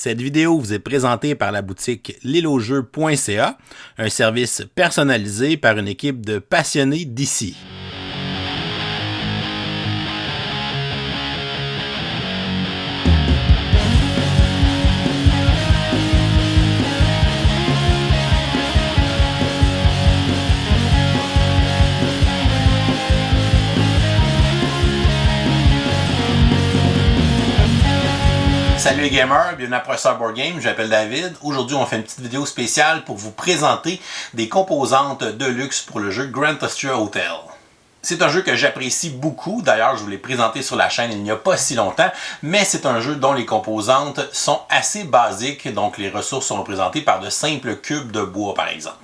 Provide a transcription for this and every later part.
Cette vidéo vous est présentée par la boutique lilojeux.ca, un service personnalisé par une équipe de passionnés d'ici. Salut les gamers, bienvenue à Professeur Board Game, je m'appelle David. Aujourd'hui, on fait une petite vidéo spéciale pour vous présenter des composantes de luxe pour le jeu Grand Austria Hotel. C'est un jeu que j'apprécie beaucoup, d'ailleurs je vous l'ai présenté sur la chaîne il n'y a pas si longtemps, mais c'est un jeu dont les composantes sont assez basiques, donc les ressources sont représentées par de simples cubes de bois par exemple.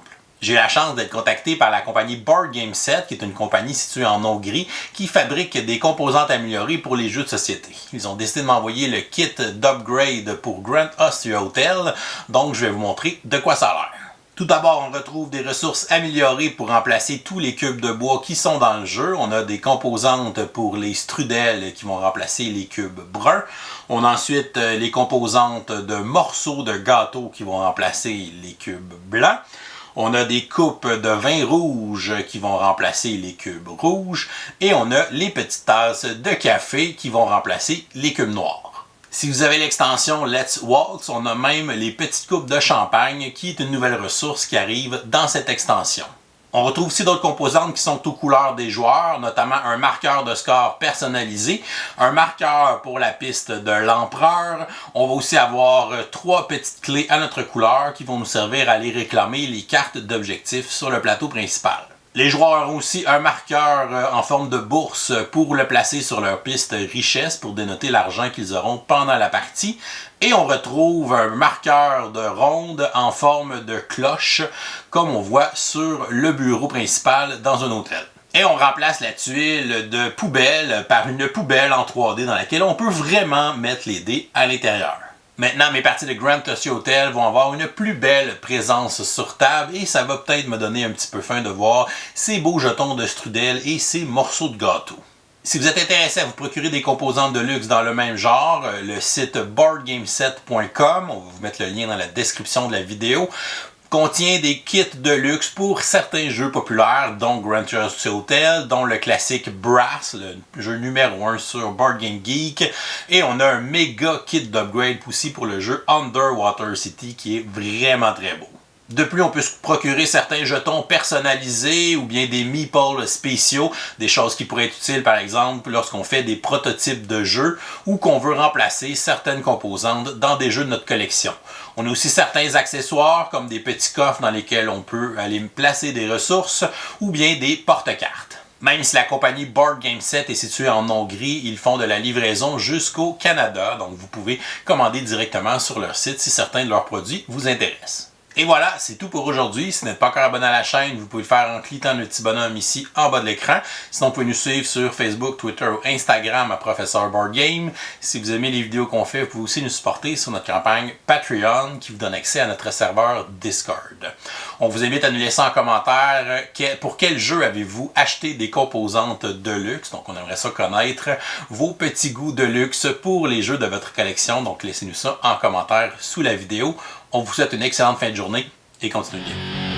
J'ai eu la chance d'être contacté par la compagnie Board Game Set, qui est une compagnie située en Hongrie, qui fabrique des composantes améliorées pour les jeux de société. Ils ont décidé de m'envoyer le kit d'upgrade pour Grand Austria Hotel, donc je vais vous montrer de quoi ça a l'air. Tout d'abord, on retrouve des ressources améliorées pour remplacer tous les cubes de bois qui sont dans le jeu. On a des composantes pour les strudels qui vont remplacer les cubes bruns. On a ensuite les composantes de morceaux de gâteau qui vont remplacer les cubes blancs. On a des coupes de vin rouge qui vont remplacer les cubes rouges. Et on a les petites tasses de café qui vont remplacer les cubes noirs. Si vous avez l'extension Let's Waltz, on a même les petites coupes de champagne qui est une nouvelle ressource qui arrive dans cette extension. On retrouve aussi d'autres composantes qui sont aux couleurs des joueurs, notamment un marqueur de score personnalisé, un marqueur pour la piste de l'empereur. On va aussi avoir 3 petites clés à notre couleur qui vont nous servir à aller réclamer les cartes d'objectifs sur le plateau principal. Les joueurs ont aussi un marqueur en forme de bourse pour le placer sur leur piste richesse pour dénoter l'argent qu'ils auront pendant la partie. Et on retrouve un marqueur de ronde en forme de cloche comme on voit sur le bureau principal dans un hôtel. Et on remplace la tuile de poubelle par une poubelle en 3D dans laquelle on peut vraiment mettre les dés à l'intérieur. Maintenant, mes parties de Grand Austria Hotel vont avoir une plus belle présence sur table et ça va peut-être me donner un petit peu faim de voir ces beaux jetons de strudel et ces morceaux de gâteau. Si vous êtes intéressé à vous procurer des composantes de luxe dans le même genre, le site boardgameset.com, on va vous mettre le lien dans la description de la vidéo, contient des kits de luxe pour certains jeux populaires, dont Grand Austria Hotel, dont le classique Brass, le jeu numéro 1 sur Board Game Geek. Et on a un méga kit d'upgrade aussi pour le jeu Underwater City qui est vraiment très beau. De plus, on peut se procurer certains jetons personnalisés ou bien des meeples spéciaux, des choses qui pourraient être utiles par exemple lorsqu'on fait des prototypes de jeux ou qu'on veut remplacer certaines composantes dans des jeux de notre collection. On a aussi certains accessoires comme des petits coffres dans lesquels on peut aller placer des ressources ou bien des porte-cartes. Même si la compagnie Board Game Set est située en Hongrie, ils font de la livraison jusqu'au Canada, donc vous pouvez commander directement sur leur site si certains de leurs produits vous intéressent. Et voilà, c'est tout pour aujourd'hui. Si vous n'êtes pas encore abonné à la chaîne, vous pouvez le faire en cliquant le petit bonhomme ici en bas de l'écran. Sinon, vous pouvez nous suivre sur Facebook, Twitter ou Instagram à Professeur Board Game. Si vous aimez les vidéos qu'on fait, vous pouvez aussi nous supporter sur notre campagne Patreon qui vous donne accès à notre serveur Discord. On vous invite à nous laisser en commentaire pour quel jeu avez-vous acheté des composantes de luxe. Donc, on aimerait ça connaître vos petits goûts de luxe pour les jeux de votre collection. Donc, laissez-nous ça en commentaire sous la vidéo. On vous souhaite une excellente fin de journée et continuez bien.